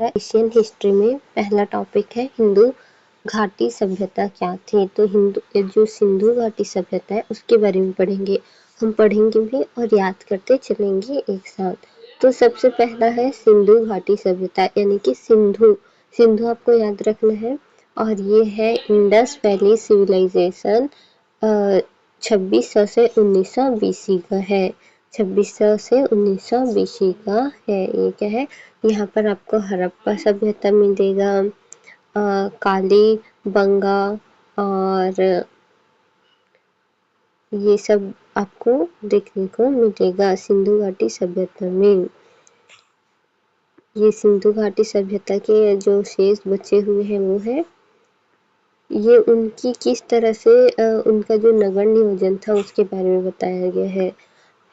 Asian history में पहला topic है हिंदू घाटी सभ्यता क्या थी। तो जो सिंधु घाटी सभ्यता है उसके बारे में पढ़ेंगे। हम पढ़ेंगे भी और याद करते चलेंगे एक साथ। तो सबसे पहला है सिंधु घाटी सभ्यता यानी कि सिंधु। सिंधु आपको याद रखना है और ये है इंडस वैली सिविलाइजेशन 2600 से 1900 BC का है। 2600 से 1900 BC का है। ये क्या है, यहाँ पर आपको हड़प्पा सभ्यता मिलेगा, काली बंगा और ये सब आपको देखने को मिलेगा सिंधु घाटी सभ्यता में। ये सिंधु घाटी सभ्यता के जो शेष बचे हुए हैं वो है, ये उनकी किस तरह से उनका जो नगर नियोजन था उसके बारे में बताया गया है।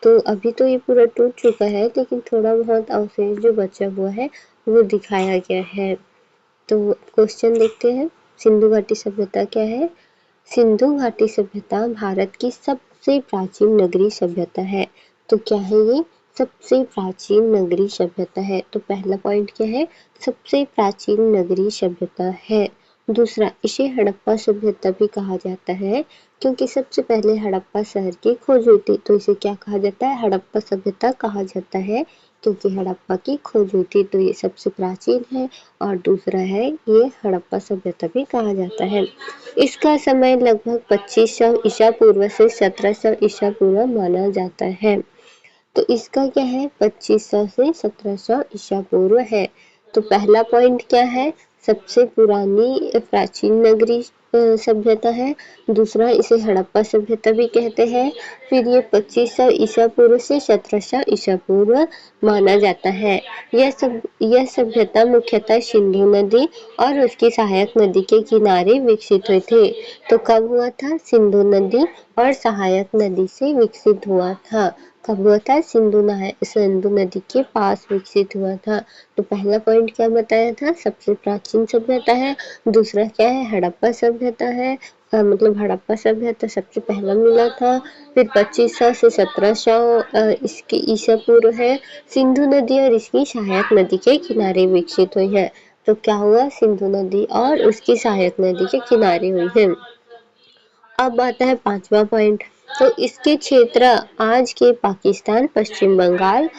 तो अभी तो ये पूरा टूट चुका है लेकिन थोड़ा बहुत अवशेष जो बचा हुआ है वो दिखाया गया है। तो क्वेश्चन देखते हैं, सिंधु घाटी सभ्यता क्या है। सिंधु घाटी सभ्यता भारत की सबसे प्राचीन नगरीय सभ्यता है। तो क्या है ये, सबसे प्राचीन नगरीय सभ्यता है। तो पहला पॉइंट क्या है, सबसे प्राचीन नगरीय सभ्यता है। दूसरा, इसे हड़प्पा सभ्यता भी कहा जाता है क्योंकि सबसे पहले हड़प्पा शहर की खोज हुई थी। तो इसे क्या कहा जाता है, हड़प्पा सभ्यता कहा जाता है क्योंकि हड़प्पा की खोज हुई थी। तो ये सबसे प्राचीन है। और दूसरा है, ये हड़प्पा सभ्यता भी कहा जाता है। इसका समय लगभग 2500 ईसा पूर्व से 1700 ईसा पूर्व माना जाता है। तो इसका क्या है, 2500 से 1700 ईसा पूर्व है। तो पहला पॉइंट क्या है, सबसे पुरानी प्राचीन नगरी सभ्यता है। दूसरा, इसे हड़प्पा सभ्यता भी कहते हैं। फिर ये 2500 ईसा पूर्व से 1700 ईसा पूर्व माना जाता है। यह सभ्यता मुख्यतः सिंधु नदी और उसकी सहायक नदी के किनारे विकसित हुई थी। तो कब हुआ था, सिंधु नदी और सहायक नदी से विकसित हुआ था। कब हुआ था, सिंधु नदी के पास विकसित हुआ था। तो पहला पॉइंट क्या बताया था, सबसे प्राचीन सभ्यता है। दूसरा क्या है, हड़प्पा सभ्यता है, मतलब हड़प्पा सभ्यता सबसे पहला मिला था। फिर 2500 से 1700 इसके ईसा पूर्व है। सिंधु नदी और इसकी सहायक नदी के किनारे विकसित हुई है। तो क्या हुआ, सिंधु नदी और उसकी सहायक नदी के किनारे हुई है। अब आता है पांचवा पॉइंट। तो इसके क्षेत्र आज के पाकिस्तान, पश्चिम बंगाल,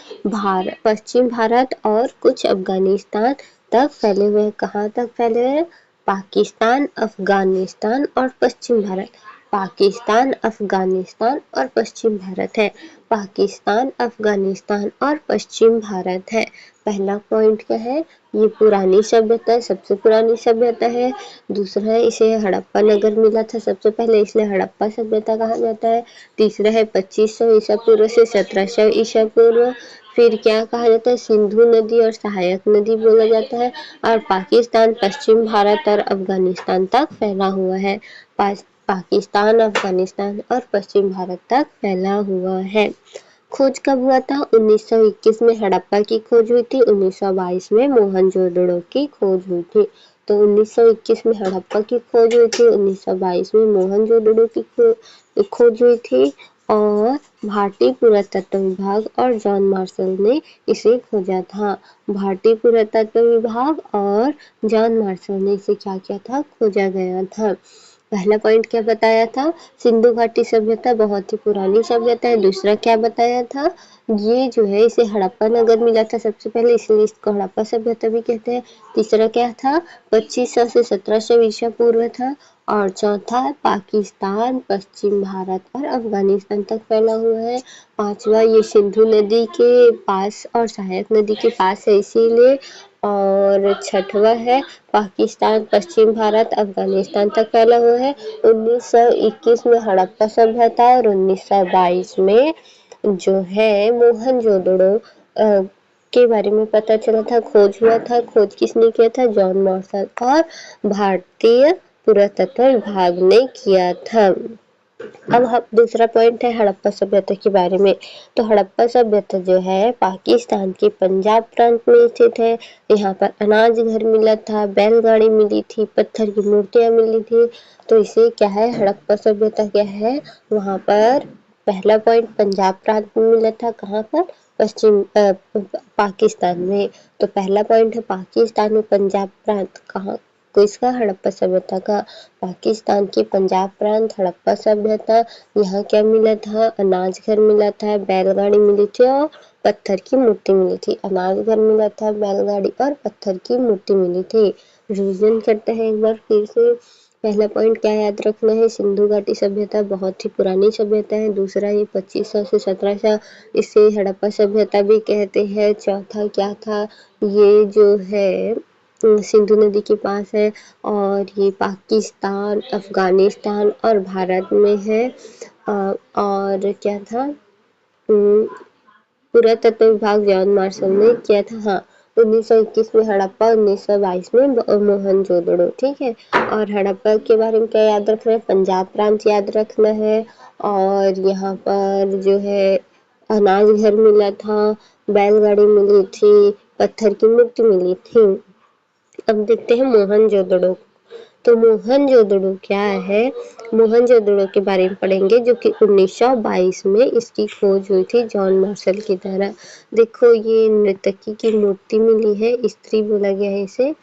पश्चिम भारत और कुछ अफगानिस्तान तक फैले हुए हैं। कहाँ तक फैले हुए हैं, पाकिस्तान, अफगानिस्तान और पश्चिम भारत। पाकिस्तान, अफगानिस्तान और पश्चिम भारत है। पाकिस्तान, अफगानिस्तान और पश्चिम भारत है। पहला पॉइंट क्या है, ये पुरानी सभ्यता है, सबसे पुरानी सभ्यता है। दूसरा है, इसे हड़प्पा नगर मिला था सबसे पहले, इसलिए हड़प्पा सभ्यता कहा जाता है। तीसरा है 2500 ईसा पूर्व से 1700 ईसा पूर्व। फिर क्या कहा जाता है, सिंधु नदी और सहायक नदी बोला जाता है। और पाकिस्तान, पश्चिम भारत और अफगानिस्तान तक फैला हुआ है। पाकिस्तान, अफगानिस्तान और पश्चिम भारत तक फैला हुआ है। खोज कब हुआ था, 1921 में हड़प्पा की खोज हुई थी। 1922 में मोहनजोदड़ो की खोज हुई थी। तो 1921 में हड़प्पा की खोज हुई थी, 1922 में मोहनजोदड़ो की खोज हुई थी। और भारतीय पुरातत्व विभाग और जॉन मार्शल ने इसे खोजा था। भारतीय पुरातत्व विभाग और जॉन मार्शल ने इसे क्या किया था, खोजा गया था। पहला पॉइंट क्या बताया था, सिंधु घाटी सभ्यता बहुत ही पुरानी सभ्यता है। दूसरा क्या बताया था, ये जो है इसे हड़प्पा नगर मिला था सबसे पहले, इसलिए इसको हड़प्पा सभ्यता भी कहते हैं। तीसरा क्या था, 2500 से 1700 ईसा पूर्व था। और चौथा, पाकिस्तान, पश्चिम भारत और अफगानिस्तान तक फैला हुआ है। पांचवा, ये सिंधु नदी के पास और सहायक नदी के पास है इसीलिए। और छठवा है, पाकिस्तान, पश्चिम भारत, अफगानिस्तान तक फैला हुआ है। 1921 में हड़प्पा सभ्यता और 1922 में जो है मोहनजोदड़ो के बारे में पता चला था, खोज हुआ था। खोज किसने किया था, जॉन मार्शल और भारतीय पुरातत्व विभाग ने किया था। अब दूसरा पॉइंट है हड़प्पा सभ्यता के बारे में। तो हड़प्पा सभ्यता जो है पाकिस्तान के पंजाब प्रांत में स्थित है। यहाँ पर अनाज घर मिला था, बैलगाड़ी मिली थी, पत्थर की मूर्तियां मिली थी। तो इसे क्या है, हड़प्पा सभ्यता क्या है, वहाँ पर पहला पॉइंट पंजाब प्रांत में मिला था। कहाँ पर, पश्चिम पाकिस्तान में। तो पहला पॉइंट है पाकिस्तान में पंजाब प्रांत कहाँ, किसका, हड़प्पा सभ्यता का। पाकिस्तान के पंजाब प्रांत हड़प्पा सभ्यता, यहाँ क्या मिला था, अनाज घर मिला था, बैलगाड़ी मिली थी और पत्थर की मूर्ति मिली थी। अनाज घर मिला था, बैलगाड़ी और पत्थर की मूर्ति मिली थी। रिवीजन करते हैं एक बार फिर से। पहला पॉइंट क्या याद रखना है, सिंधु घाटी सभ्यता बहुत ही पुरानी सभ्यता है। दूसरा ये 2500 से 1700, इसे हड़प्पा सभ्यता भी कहते हैं। चौथा क्या था, ये जो है सिंधु नदी के पास है और ये पाकिस्तान, अफगानिस्तान और भारत में है। और क्या था, पुरातत्व विभाग जॉन मार्शल ने किया था। हाँ, 1921 में हड़प्पा, 1922 में मोहनजोदड़ो। ठीक है, और हड़प्पा के बारे में क्या याद रखना है, पंजाब प्रांत याद रखना है और यहाँ पर जो है अनाज घर मिला था, बैलगाड़ी मिली थी, पत्थर की मूर्ति मिली थी। अब देखते हैं मोहनजोदड़ो। तो मोहनजोदड़ो क्या है, मोहनजोदड़ो के बारे में पढ़ेंगे जो कि 1922 में इसकी खोज हुई थी जॉन मार्शल की द्वारा। देखो ये नर्तकी की मूर्ति मिली है, स्त्री बोला गया है इसे,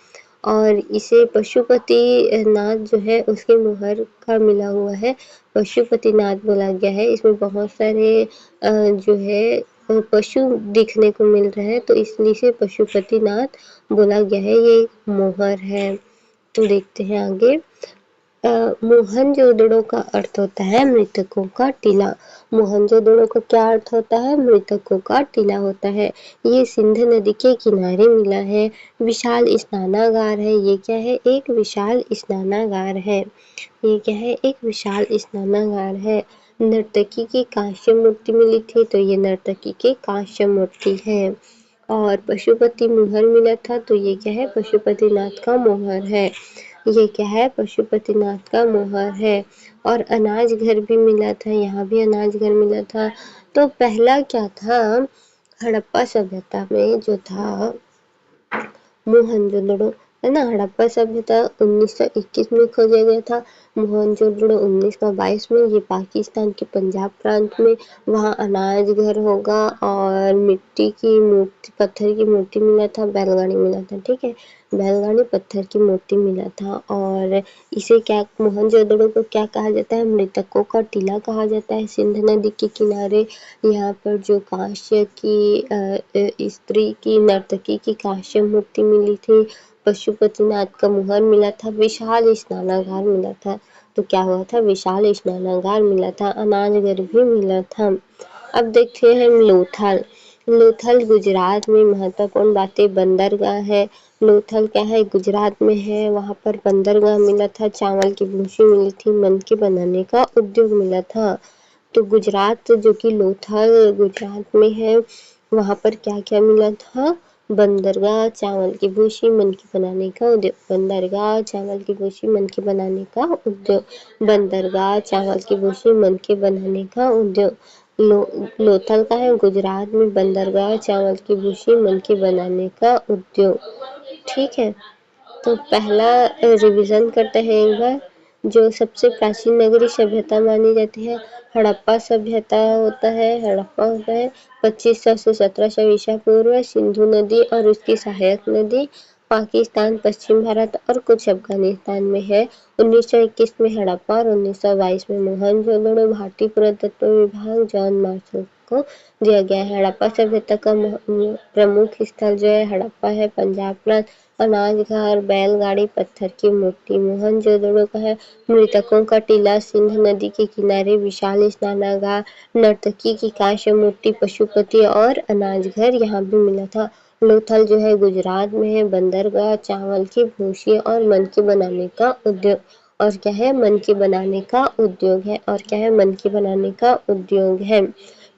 और इसे पशुपति नाथ जो है उसके मुहर का मिला हुआ है, पशुपति नाथ बोला गया है। इसमें बहुत सारे जो है पशु दिखने को मिल रहे हैं, तो इसलिए इसे पशुपति नाथ बोला गया है। ये मोहर है। तो देखते हैं आगे। मोहनजोदड़ो का अर्थ होता है मृतकों का टीला। मोहनजोदड़ो का क्या अर्थ होता है, मृतकों का टीला होता है। ये सिंध नदी के किनारे मिला है। विशाल स्नानागार है, ये क्या है, एक विशाल स्नानागार है। ये क्या है, एक विशाल स्नानागार है। नर्तकी की कांस्य मूर्ति मिली थी, तो ये नर्तकी की कांस्य मूर्ति है। और पशुपति मुहर मिला था, तो ये क्या है, पशुपतिनाथ का मोहर है। ये क्या है, पशुपतिनाथ का मोहर है। और अनाज घर भी मिला था, यहाँ भी अनाज घर मिला था। तो पहला क्या था, हड़प्पा सभ्यता में जो था मोहनजोदड़ो, है ना। हड़प्पा सभ्यता 1921 में खोजा गया था, मोहनजोदड़ो 1922 में। ये पाकिस्तान के पंजाब प्रांत में, वहाँ अनाज घर होगा और मिट्टी की मूर्ति, पत्थर की मूर्ति मिला था, बैलगाड़ी मिला था। ठीक है, बैलगाड़ी पत्थर की मूर्ति मिला था। और इसे क्या, मोहनजोदड़ो को क्या कहा जाता है, मृतकों का टीला कहा जाता है। सिंध नदी के किनारे यहाँ पर जो कांस्य की स्त्री की, नर्तकी की कांस्य मूर्ति मिली थी, पशुपतिनाथ का मुहर मिला था, विशाल स्नानागार मिला था। तो क्या हुआ था, विशाल स्नानागार मिला था, अनाज घर भी मिला था। अब देखते हैं लोथल। लोथल गुजरात में महत्वपूर्ण बातें, बंदरगाह है। लोथल क्या है, गुजरात में है, वहाँ पर बंदरगाह मिला था, चावल की भूसी मिली थी, मनकी बनाने का उद्योग मिला था। तो गुजरात जो कि लोथल गुजरात में है, वहाँ पर क्या क्या मिला था, बंदरगाह, चावल की भूसी, मनकी बनाने का उद्योग। बंदरगाह, चावल की भूसी, मनकी बनाने का उद्योग। बंदरगाह, चावल की भूसी, मनकी बनाने का उद्योग। लोथल का है, गुजरात में, बंदरगाह, चावल की भूसी, मनकी बनाने का उद्योग। ठीक है, तो पहला रिवीजन करते हैं एक बार। जो सबसे प्राचीन नगरीय सभ्यता मानी जाती है, हड़प्पा सभ्यता होता है, हड़प्पा होता है 2500 से 1700 ईसा पूर्व। सिंधु नदी और उसकी सहायक नदी पाकिस्तान, पश्चिम भारत और कुछ अफगानिस्तान में है। 1921 में हड़प्पा और 1922 में मोहनजोदड़ो। भारतीय पुरातत्व विभाग जॉन मार्शल को दिया गया है। हड़प्पा सभ्यता का प्रमुख स्थल जो है हड़प्पा है, पंजाब प्रांत, अनाज घर, बैलगाड़ी, पत्थर की मूर्ति। मोहनजोदड़ो का है मृतकों का टीला, सिंध नदी के किनारे, विशाल स्नानागार, नर्तकी की कांस्य मूर्ति, पशुपति और अनाज घर यहाँ भी मिला था। लोथल जो है गुजरात में है, बंदरगाह, चावल की भूसी और मनकी बनाने का उद्योग। और क्या है, मनकी बनाने का उद्योग है। और क्या है, मनकी बनाने का उद्योग है।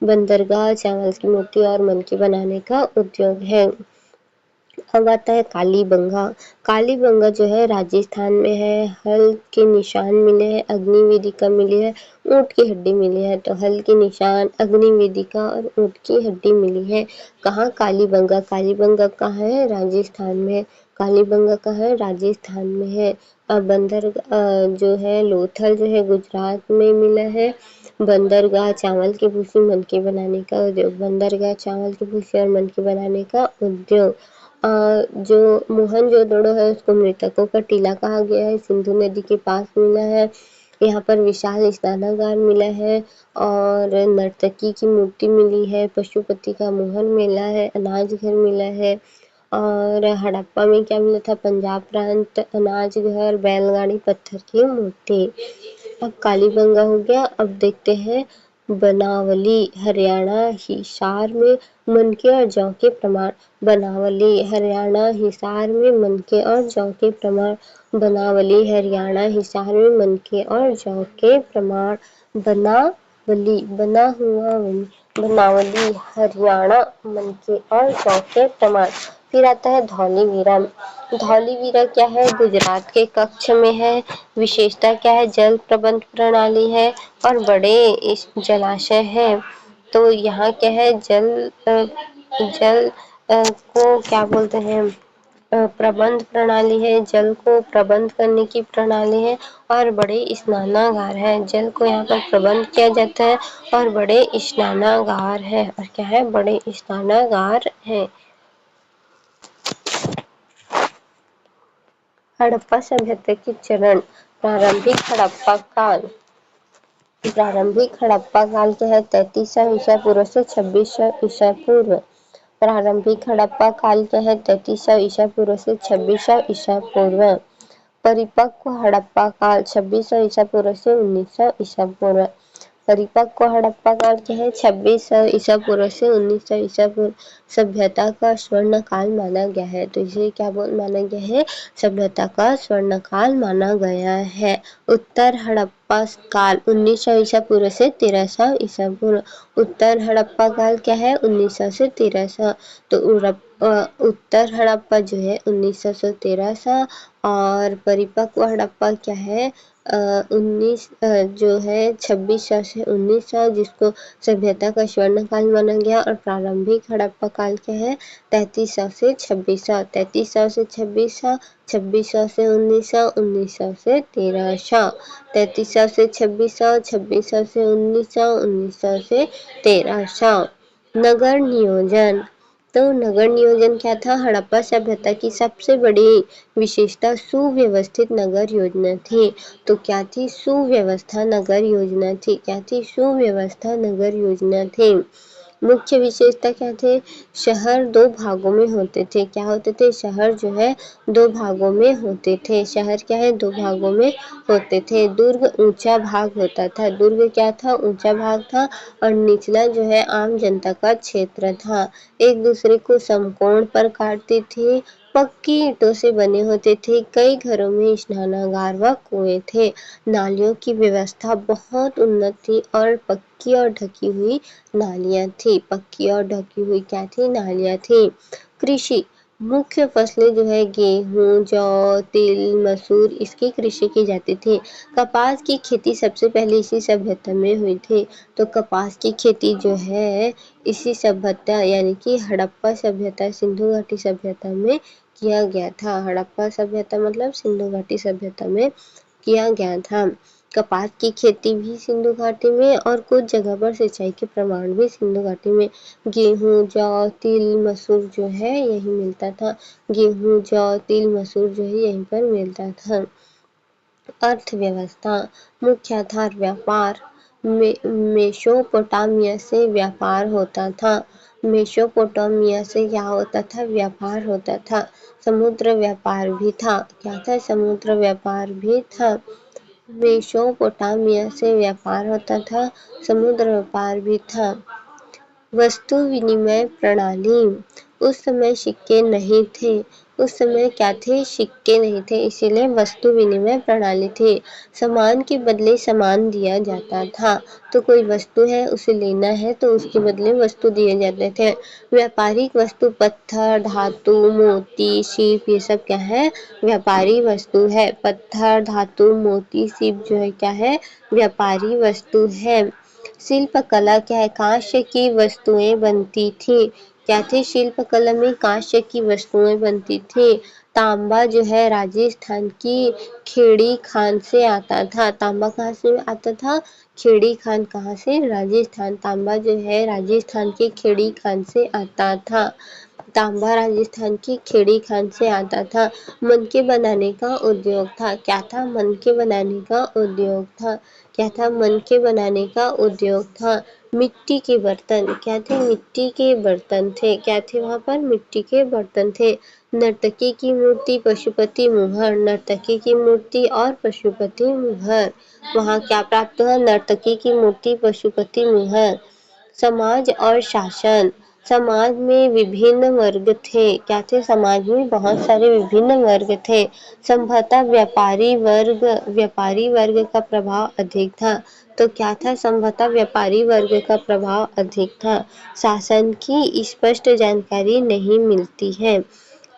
बंदरगाह, चावल की मूर्ति और मनकी बनाने का उद्योग है। अब आता है कालीबंगा। कालीबंगा जो है राजस्थान में है। हल के निशान मिले हैं, अग्नि वेदिका मिली है, ऊँट की हड्डी मिली है। तो हल के निशान, अग्नि वेदिका और ऊँट की हड्डी मिली है। कहाँ, कालीबंगा। कालीबंगा कहाँ है, राजस्थान में। कालीबंगा कहाँ है, राजस्थान में है। बंदर जो है लोथल जो है गुजरात में मिला है बंदरगाह चावल के भूसी मनके बनाने का उद्योग। बंदरगाह चावल के भूसी और मनके बनाने का उद्योग। जो मोहनजोदड़ो है उसको मृतकों का टीला कहा गया है, सिंधु नदी के पास मिला है। यहाँ पर विशाल स्नानागार मिला है और नर्तकी की मूर्ति मिली है, पशुपति का मोहन मिला है, अनाज घर मिला है। और हड़प्पा में क्या मिला था? पंजाब प्रांत, अनाज घर, बैलगाड़ी, पत्थर की मूर्ति। अब कालीबंगा हो गया। अब देखते हैं बनावली हरियाणा हिसार में मनके और जौ के प्रमाण। बनावली हरियाणा हिसार में मनके और जौ के प्रमाण। बनावली हरियाणा हिसार में मनके और जौ के प्रमाण। बनावली बना हुआ बनावली हरियाणा मनके और जौ के प्रमाण। फिर आता है धौलीवीरा। धौलीवीरा क्या है? गुजरात के कच्छ में है। विशेषता क्या है? जल प्रबंध प्रणाली है और बड़े इस जलाशय है। तो यहाँ क्या है? जल को क्या बोलते हैं? प्रबंध प्रणाली है, जल को प्रबंध करने की प्रणाली है और बड़े स्नानागार है। जल को यहाँ पर प्रबंध किया जाता है और बड़े स्नानागार है। और क्या है? बड़े स्नानागार है। हड़प्पा सभ्यता के चरण। प्रारंभिक हड़प्पा काल। प्रारंभिक हड़प्पा काल क्या है? 3300 ईसा पूर्व से 2600 ईसा पूर्व। प्रारंभिक हड़प्पा काल क्या है? 3300 ईसा पूर्व से 2600 ईसा पूर्व। परिपक्व हड़प्पा काल 2600 ईसा पूर्व से 1900 ईसा पूर्व। परिपक्व हड़प्पा काल क्या है? 2600 ईसा पूर्व से 1900 ईसा पूर्व सभ्यता का स्वर्ण काल माना गया है। तो इसे क्या माना गया है? सभ्यता का स्वर्ण काल माना गया है। उत्तर हड़प्पा काल 1900 ईसा पूर्व से 1300 ईसा पूर्व। उत्तर हड़प्पा काल क्या है? 1900 से 1300। तो उत्तर हड़प्पा जो है 1900 से 1300 और परिपक्व हड़प्पा क्या है? 2600 से 1900 जिसको सभ्यता का स्वर्ण काल माना गया। और प्रारंभिक हड़प्पा काल क्या है? 3300 से 2600। 3300 से 2600, 2600 से 1900, 1900 से 1300। 3300 से 2600, 2600 से 1900, 1900 से 1300। नगर नियोजन। तो नगर नियोजन क्या था? हड़प्पा सभ्यता की सबसे बड़ी विशेषता सुव्यवस्थित नगर योजना थी। तो क्या थी? सुव्यवस्था नगर योजना थी। क्या थी? सुव्यवस्था नगर योजना थी। मुख्य विशेषता क्या थे? शहर दो भागों में होते थे। क्या होते थे? शहर जो है दो भागों में होते थे। शहर क्या है? दो भागों में होते थे। दुर्ग ऊंचा भाग होता था। दुर्ग क्या था? ऊंचा भाग था और निचला जो है आम जनता का क्षेत्र था। एक दूसरे को समकोण पर काटती थी। पक्की ईंटों से बने होते थे। कई घरों में स्नानागार व कुएं थे। नालियों की व्यवस्था बहुत उन्नत थी और पक्की और ढकी हुई नालियां थी। पक्की और ढकी हुई क्या थी? नालियां थी। कृषि। मुख्य फसलें जो है गेहूं, जौ, तिल, मसूर इसकी कृषि की जाती थी। कपास की खेती सबसे पहले इसी सभ्यता में हुई थी। तो कपास की खेती जो है इसी सभ्यता यानी कि हड़प्पा सभ्यता, सिंधु घाटी सभ्यता में किया गया था। हड़प्पा सभ्यता मतलब सिंधु घाटी सभ्यता में किया गया था। कपास की खेती भी सिंधु घाटी में और कुछ जगह पर सिंचाई के प्रमाण भी सिंधु घाटी में। गेहूं, जौ, तिल, मसूर जो है यही मिलता था। गेहूं, जौ, तिल, मसूर जो है यहीं पर मिलता था। अर्थव्यवस्था। मुख्य आधार व्यापार। मेसोपोटामिया से व्यापार होता था। मेसोपोटामिया से क्या होता था? व्यापार होता था। समुद्र व्यापार भी था। क्या था? समुद्र व्यापार भी था। मेसोपोटामिया से व्यापार होता था, समुद्र व्यापार भी था। वस्तु विनिमय प्रणाली। उस समय सिक्के नहीं थे। उस समय क्या थे? सिक्के नहीं थे, इसीलिए वस्तु विनिमय प्रणाली थी। सामान के बदले सामान दिया जाता था। तो कोई वस्तु है उसे लेना है तो उसके बदले वस्तु दिए जाते थे। व्यापारिक वस्तु पत्थर, धातु, मोती, सीप ये सब क्या है? व्यापारी वस्तु है। पत्थर, धातु, मोती, सीप जो है क्या है? व्यापारी वस्तु है। शिल्प कला क्या है? कांस्य की वस्तुएं बनती थी। क्या थी? शिल्प कला में कांस्य की वस्तुएं बनती थी। तांबा जो है राजस्थान की खेड़ी खान से आता था। तांबा कहाँ से आता था? खेड़ी खान कहाँ से? राजस्थान। तांबा जो है राजस्थान की खेड़ी खान से आता था। तांबा राजस्थान की खेड़ी खान से आता था। मनके बनाने का उद्योग था। क्या था? मनके बनाने का उद्योग था। क्या था? मनके बनाने का उद्योग था। मिट्टी के बर्तन। क्या थे? मिट्टी के बर्तन थे। क्या थे वहाँ पर? मिट्टी के बर्तन थे। नर्तकी की मूर्ति, पशुपति मुहर। नर्तकी की मूर्ति और पशुपति मुहर। वहाँ क्या प्राप्त हुआ? नर्तकी की मूर्ति, पशुपति मुहर। समाज और शासन। समाज में विभिन्न वर्ग थे। क्या थे? समाज में बहुत सारे विभिन्न वर्ग थे। संभवतः व्यापारी वर्ग का प्रभाव अधिक था। तो क्या था? संभवतः व्यापारी वर्ग का प्रभाव अधिक था। शासन की स्पष्ट जानकारी नहीं मिलती है।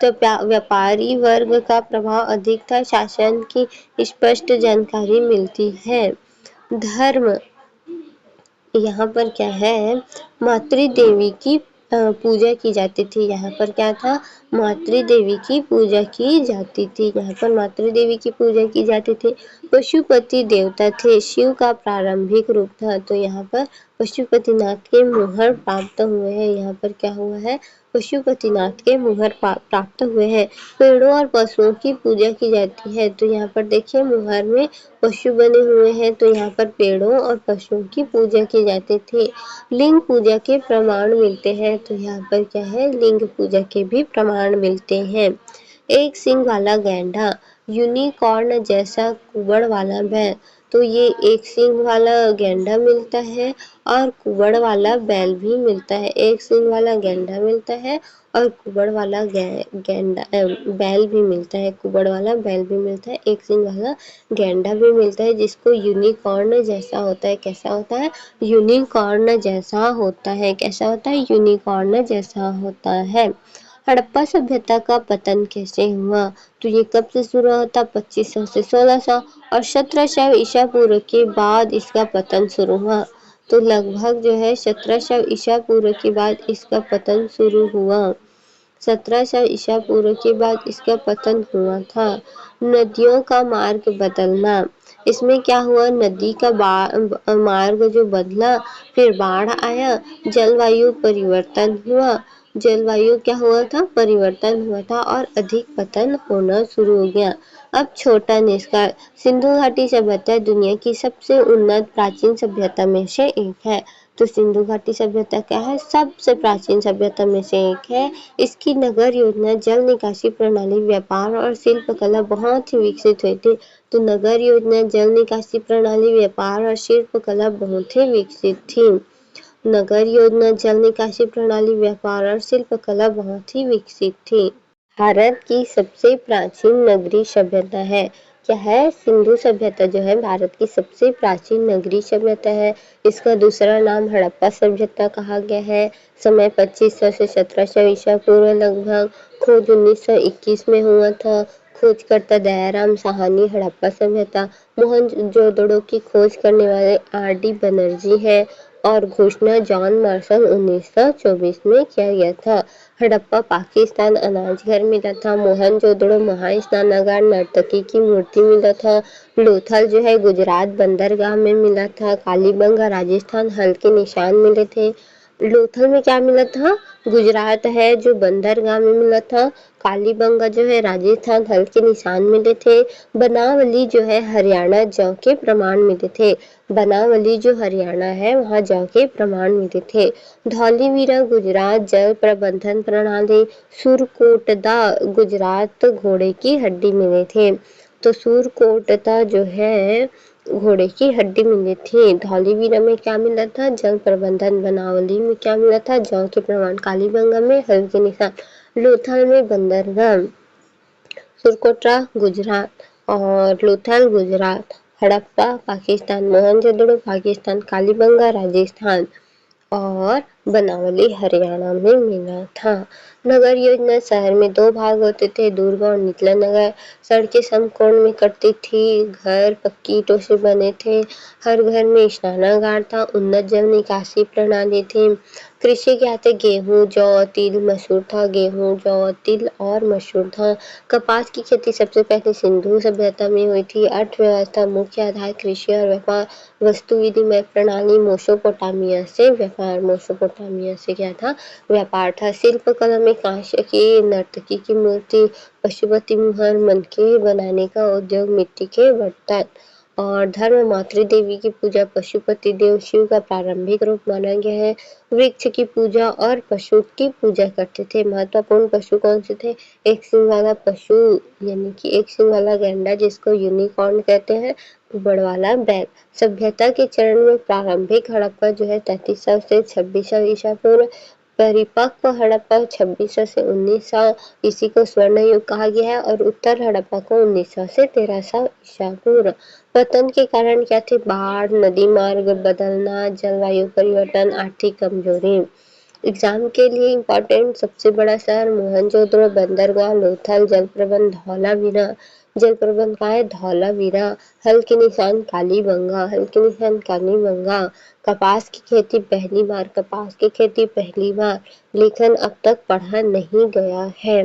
तो व्यापारी वर्ग का प्रभाव अधिक था, शासन की स्पष्ट जानकारी मिलती है। धर्म, यहाँ पर क्या है? मातृ देवी की पूजा की जाती थी। यहाँ पर क्या था? मातृ देवी की पूजा की जाती थी। यहाँ पर मातृ देवी की पूजा की जाती थी। पशुपति देवता थे, शिव का प्रारंभिक रूप था। तो यहाँ पर पशुपतिनाथ के मुहर प्राप्त हुए हैं। यहाँ पर क्या हुआ है? पशुपतिनाथ के मुहर प्राप्त हुए हैं। पेड़ों और पशुओं की पूजा की जाती है। तो यहाँ पर देखिए मुहर में पशु बने हुए हैं। तो यहाँ पर पेड़ों और पशुओं की पूजा की जाती थी। लिंग पूजा के प्रमाण मिलते हैं। तो यहाँ पर क्या है? लिंग पूजा के भी प्रमाण मिलते हैं। एक सींग वाला गैंडा, यूनिकॉर्न जैसा कुबड़ वाला बैल। तो ये एक सींग वाला गैंडा मिलता है और कुबड़ वाला बैल भी मिलता है। एक सींग वाला गैंडा मिलता है और कुबड़ वाला बैल भी मिलता है। कुबड़ वाला बैल भी मिलता है। एक सींग वाला गैंडा भी मिलता है जिसको यूनिकॉर्न जैसा होता है। कैसा होता है? यूनिकॉर्न जैसा होता है। कैसा होता है? यूनिकॉर्न जैसा होता है। हड़प्पा सभ्यता का पतन कैसे हुआ? तो ये कब से शुरू हुआ था? 2500 से 1600 और 1700 ईसा पूर्व के बाद इसका पतन शुरू हुआ। तो लगभग जो है 1700 ईसा पूर्व के बाद इसका पतन शुरू हुआ। 1700 ईसा पूर्व के बाद इसका पतन हुआ था। नदियों का मार्ग बदलना, इसमें क्या हुआ? नदी का मार्ग जो बदला, फिर बाढ़ आया, जलवायु परिवर्तन हुआ। जलवायु क्या हुआ था? परिवर्तन हुआ था और अधिक पतन होना शुरू हो गया। अब छोटा निष्कर्ष, सिंधु घाटी सभ्यता दुनिया की सबसे उन्नत प्राचीन सभ्यता में से एक है। तो सिंधु घाटी सभ्यता क्या है? सबसे प्राचीन सभ्यता में से एक है। इसकी नगर योजना, जल निकासी प्रणाली, व्यापार और शिल्पकला बहुत ही विकसित हुई थी। तो नगर योजना, जल निकासी प्रणाली, व्यापार और शिल्पकला बहुत ही विकसित थी। नगर योजना, जल निकासी प्रणाली, व्यापार और शिल्पकला बहुत ही विकसित थी। भारत की सबसे प्राचीन नगरीय सभ्यता है। क्या है? सिंधु सभ्यता जो है भारत की सबसे प्राचीन नगरीय सभ्यता है। इसका दूसरा नाम हड़प्पा सभ्यता कहा गया है। समय 2500 से 1700 ईसा पूर्व लगभग। खोज 1921 में हुआ था। खोजकर्ता दयाराम साहनी। हड़प्पा सभ्यता, मोहनजोदड़ो की खोज करने वाले R.D. बनर्जी है और घोषणा जॉन मार्शल 1924 में किया गया था। हड़प्पा पाकिस्तान, अनाज घर मिला था। मोहनजोदड़ो महास्नानागार, नर्तकी की मूर्ति मिला था। लोथल जो है गुजरात बंदरगाह में मिला था। कालीबंगा राजस्थान, हल के निशान मिले थे। लोथल में क्या मिला था? गुजरात है जो बंदरगाह में मिला था। कालीबंगा जो है राजस्थान, हल के निशान मिले थे। बनावली जो है हरियाणा, जौ के प्रमाण मिले थे। बनावली जो हरियाणा है वहाँ जौ के प्रमाण मिले थे। धौलीवीरा गुजरात, जल प्रबंधन प्रणाली। सुरकोटदा गुजरात, घोड़े की हड्डी मिले थे। तो सुरकोटदा जो है घोड़े की हड्डी मिली थी। धौलीवीरा में क्या मिला था? जल प्रबंधन। बनावली में क्या मिला था? जौ के प्रमाण। कालीबंगा में हल के निशान। लोथल में बंदरगाह। सुरकोटरा गुजरात और लोथल गुजरात। हड़प्पा पाकिस्तान, मोहनजोदड़ो पाकिस्तान, कालीबंगा राजस्थान और बनावली हरियाणा में मिला था। नगर योजना, शहर में 2 भाग होते थे, दुर्ग और निचला नगर। सड़कें समकोण में कटती थी। घर पक्की ईंटों से बने थे। हर घर में स्नानागार था। उन्नत जल निकासी प्रणाली थी। कृषि क्या थे? गेहूँ, जौ, तिल, मसूर था। गेहूँ, जौ, तिल और मसूर था। कपास की खेती सबसे पहले सिंधु सभ्यता में हुई थी। अर्थव्यवस्था मुख्य आधार कृषि और व्यापार। वस्तु विनिमय प्रणाली मेसोपोटामिया से व्यापार। मेसोपोटामिया से क्या था? व्यापार था। शिल्प कला में कांस्य की, नर्तकी की मूर्ति, पशुपति मोहर, मनके बनाने का उद्योग, मिट्टी के बर्तन। और धर्म मातृ देवी की पूजा, पशुपति देव शिव का प्रारंभिक रूप माना गया है। वृक्ष की पूजा और पशु की पूजा करते थे। महत्वपूर्ण पशु कौन से थे? एक सिंग वाला पशु यानी कि एक सिंग वाला गैंडा जिसको यूनिकॉर्न कहते हैं, ऊबड़ वाला बैल। सभ्यता के चरण में प्रारंभिक हड़प्पा जो है 3300 से 2600 ईसा पूर्व। परिपक्व हड़प्पा 2600 से 1900, इसी को स्वर्ण युग कहा गया है। और उत्तर हड़प्पा को 1900 से 1300 ईसा पूर्व। पतन के कारण क्या थे? बाढ़, नदी मार्ग बदलना, जलवायु परिवर्तन, आर्थिक कमजोरी। एग्जाम के लिए इम्पोर्टेंट सबसे बड़ा शहर मोहनजोदड़ो, बंदरगाह, लोथल, जल प्रबंध धौलावीरा। जल प्रबंध कहाँ है? धौलावीरा। हल के निशान कालीबंगा। हल के निशान कालीबंगा। कपास की खेती पहली बार। कपास की खेती पहली बार। लेखन अब तक पढ़ा नहीं गया है।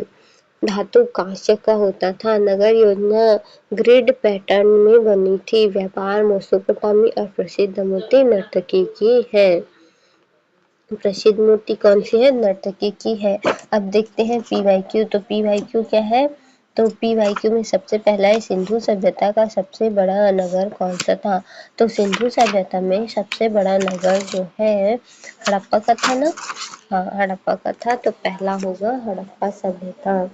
धातु कांस्य का होता था। नगर योजना ग्रिड पैटर्न में बनी थी। व्यापार मेसोपोटामी और प्रसिद्ध मूर्ति नर्तकी की है। प्रसिद्ध मूर्ति कौन सी है? नर्तकी की है। अब देखते हैं PYQ। तो PYQ क्या है? तो PYQ में सबसे पहला है सिंधु सभ्यता का सबसे बड़ा नगर कौन सा था? तो सिंधु सभ्यता में सबसे बड़ा नगर जो है हड़प्पा का था ना। हाँ, हड़प्पा का था। तो पहला होगा हड़प्पा सभ्यता।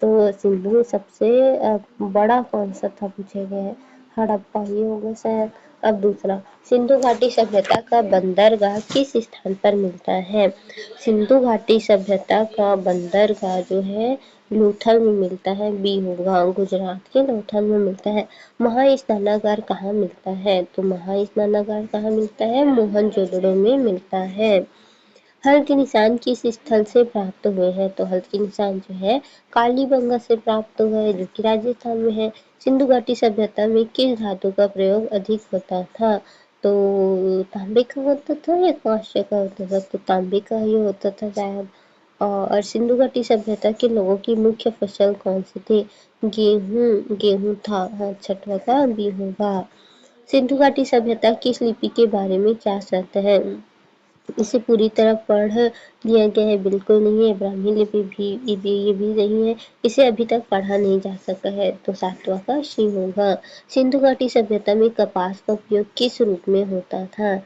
तो सिंधु में सबसे बड़ा कौन सा था पूछे गए हैं? हड़प्पा ही होगा शायद। अब दूसरा, सिंधु घाटी सभ्यता का बंदरगाह किस स्थान पर मिलता है? सिंधु घाटी सभ्यता का बंदरगाह जो है लोथल में मिलता है। बी होगा, गुजरात के लोथल में मिलता है। महास्नानागार कहाँ मिलता है? तो महास्नानागार कहाँ मिलता है? मोहनजोदड़ो में मिलता है। हल के निशान किस स्थल से प्राप्त हुए हैं? तो हल के निशान जो है कालीबंगा से प्राप्त हुए हैं, जो कि राजस्थान में है। सिंधु घाटी सभ्यता में किस धातु का प्रयोग अधिक होता था? तो तांबे का होता था या कांस्य का होता था? तो तांबे का ही होता था शायद। और सिंधु घाटी सभ्यता के लोगों की मुख्य फसल कौन सी थी? गेहूं। गेहूं था। हाँ, छठवा का बी होगा। सिंधु घाटी सभ्यता किस लिपि के बारे में क्या शर्त है? इसे पूरी तरह पढ़ लिया गया है? बिल्कुल नहीं है। ब्राह्मी लिपि भी ये भी नहीं है। इसे अभी तक पढ़ा नहीं जा सका है। तो सातवां का शी होगा। सिंधु घाटी सभ्यता में कपास का उपयोग किस रूप में होता था?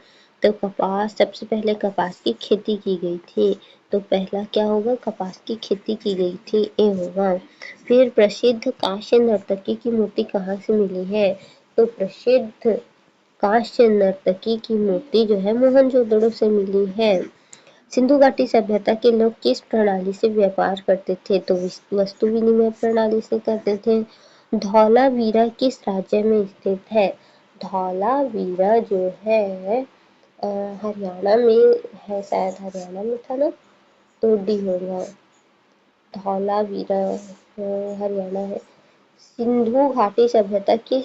तो कपास सबसे पहले कपास की खेती की गई थी। तो पहला क्या होगा? कपास की खेती की गई थी, ए होगा। फिर प्रसिद्ध कांस्य नर्तकी की मूर्ति कहाँ से मिली है? तो प्रसिद्ध कांस्य नर्तकी की मूर्ति जो है मोहनजोदड़ो से मिली है। सिंधु घाटी सभ्यता के लोग किस प्रणाली से व्यापार करते थे? तो वस्तु विनिमय प्रणाली से करते थे। धौलावीरा किस राज्य में स्थित है? धौलावीरा जो है हरियाणा में है शायद। हरियाणा में था ना। तो डी होगा। धौलावीरा हरियाणा है। सिंधु घाटी सभ्यता किस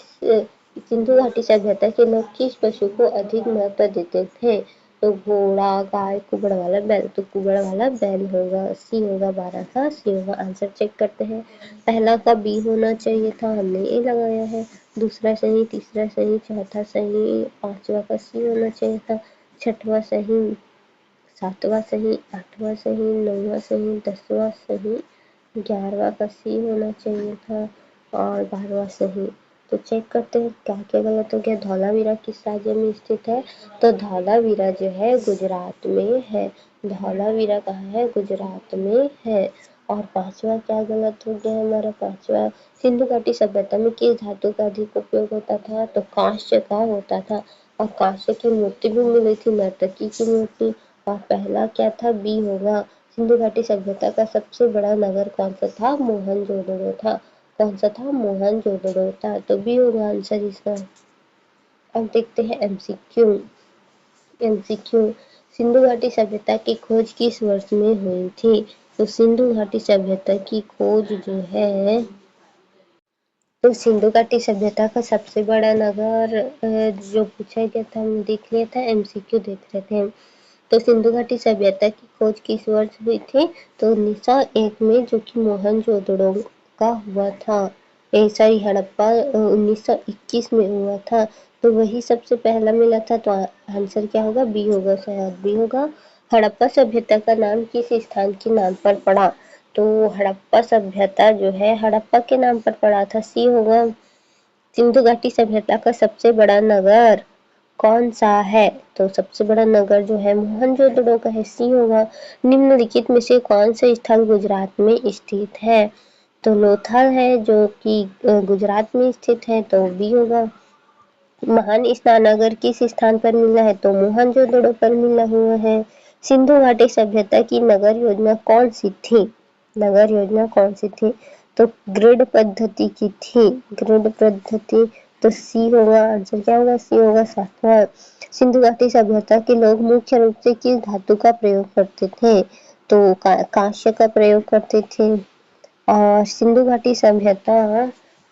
सिंधु घाटी सभ्यता के लोग किस पशु को अधिक महत्व देते थे? तो घोड़ा, गाय, कुबड़ वाला बैल। तो कुबड़ वाला बैल होगा। सी होगा 12 का सी होगा। आंसर चेक करते हैं। पहला का बी होना चाहिए था, हमने ए लगाया है। दूसरा सही, तीसरा सही, चौथा सही, पांचवा का सी होना चाहिए था, छठवां सही, सातवां सही, आठवां सही, नौवां सही, 10वां सही, 11वां का सी होना चाहिए था और 12वां सही। तो चेक करते हैं क्या क्या गलत हो गया। धौलावीरा किस राज्य में स्थित है? तो धौलावीरा जो है गुजरात में है। धौलावीरा कहाँ है? गुजरात में है। और पांचवा क्या गलत हो गया हमारा? पांचवा, सिंधु घाटी सभ्यता में किस धातु का अधिक उपयोग होता था? तो कांस्य का होता था। और कांस्य की मूर्ति भी मिली थी, नर्तकी की मूर्ति। और पहला क्या था? बी होगा। सिंधु घाटी सभ्यता का सबसे बड़ा नगर कौन सा था? मोहनजोदड़ो था। कौन सा था? मोहनजोदड़ो था। तो बी होगा आंसर इसका। अब देखते हैं MCQ। MCQ, सिंधु घाटी सभ्यता की खोज किस वर्ष में हुई थी? तो सिंधु घाटी सभ्यता की खोज जो है तो सिंधु घाटी सभ्यता का सबसे बड़ा नगर जो पूछा गया था हम देख लिया था। MCQ देख रहे थे। तो सिंधु घाटी सभ्यता की खोज किस वर्ष हुई थी? तो 1901 में, जो कि मोहनजोदड़ो का हुआ था। सॉरी, हड़प्पा 1921 में हुआ था। तो वही सबसे पहला मिला था। तो आंसर क्या होगा? बी होगा, शायद बी होगा। हड़प्पा सभ्यता का नाम किस स्थान के नाम पर पड़ा? तो हड़प्पा सभ्यता जो है हड़प्पा के नाम पर पड़ा था। सी होगा। सिंधु घाटी सभ्यता का सबसे बड़ा नगर कौन सा है? तो सबसे बड़ा नगर जो है मोहनजोदड़ो का है। सी होगा। निम्नलिखित में से कौन सा स्थल गुजरात में स्थित है? तो लोथल है, जो कि गुजरात में स्थित है। तो बी होगा। महान स्नानागार किस स्थान पर मिला है? तो मोहनजोदड़ो पर मिला हुआ है। सिंधु घाटी सभ्यता की नगर योजना कौन सी थी? नगर योजना कौन सी थी? तो ग्रिड पद्धति की थी। ग्रिड पद्धति। तो सी होगा। आंसर क्या होगा? सी होगा, सातवां। सिंधु घाटी सभ्यता के लोग मुख्य रूप से किस धातु का प्रयोग करते थे? तो कांस्य का प्रयोग करते थे। और सिंधु घाटी सभ्यता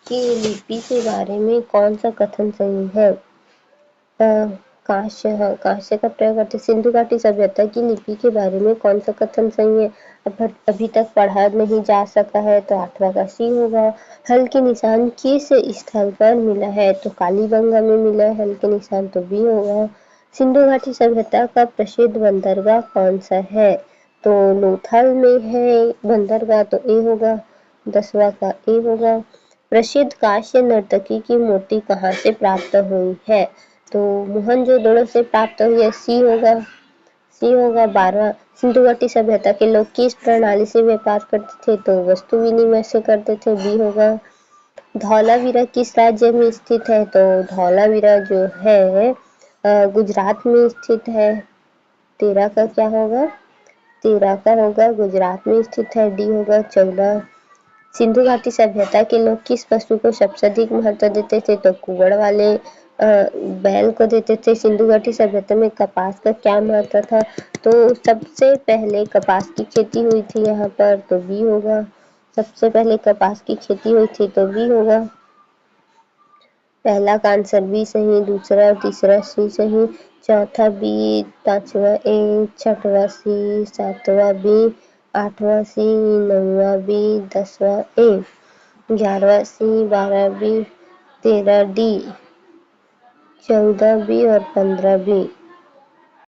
की लिपि के बारे में कौन सा कथन सही है? कांस्य, हाँ, कांस्य का प्रयोग करते। सिंधु घाटी सभ्यता की लिपि के बारे में कौन सा कथन सही है? अभी तक पढ़ा नहीं जा सका है। तो 8वां का सी होगा। हल के निशान किस स्थल पर मिला है? तो कालीबंगा में मिला है हल के निशान। तो बी होगा। सिंधु घाटी सभ्यता का प्रसिद्ध बंदरगाह कौन सा है? तो लोथल में है बंदरगाह। तो ए होगा। 10वां का ए होगा। प्रसिद्ध कांस्य नर्तकी की मूर्ति कहाँ से प्राप्त हुई है? तो मोहनजोदड़ो से प्राप्त हुई है। सी होगा। सी होगा। 12वां। सिंधु घाटी सभ्यता के लोग किस प्रणाली से व्यापार करते थे? तो वस्तु विनिमय से करते थे। बी होगा। धौलावीरा किस राज्य में स्थित है? तो धौलावीरा जो है गुजरात में स्थित है। 13 का क्या होगा? 13 का होगा गुजरात में स्थित है। डी होगा। 14। सिंधु घाटी सभ्यता के लोग किस पशु को सबसे अधिक महत्व देते थे? तो कुबड़ वाले बैल को देते थे। सिंधु घाटी सभ्यता में कपास का क्या महत्व था? तो सबसे पहले कपास की खेती हुई थी यहाँ पर। तो बी होगा। सबसे पहले कपास की खेती हुई थी। तो बी होगा। पहला का आंसर बी सही, दूसरा और तीसरा सी सही, चौथा बी, 5वां ए, 6वां सी, 7वां बी, 8वां सी, 9वां बी, 10वां ए, 11वां सी, 12 बी, 13 डी, 14 बी और 15 बी।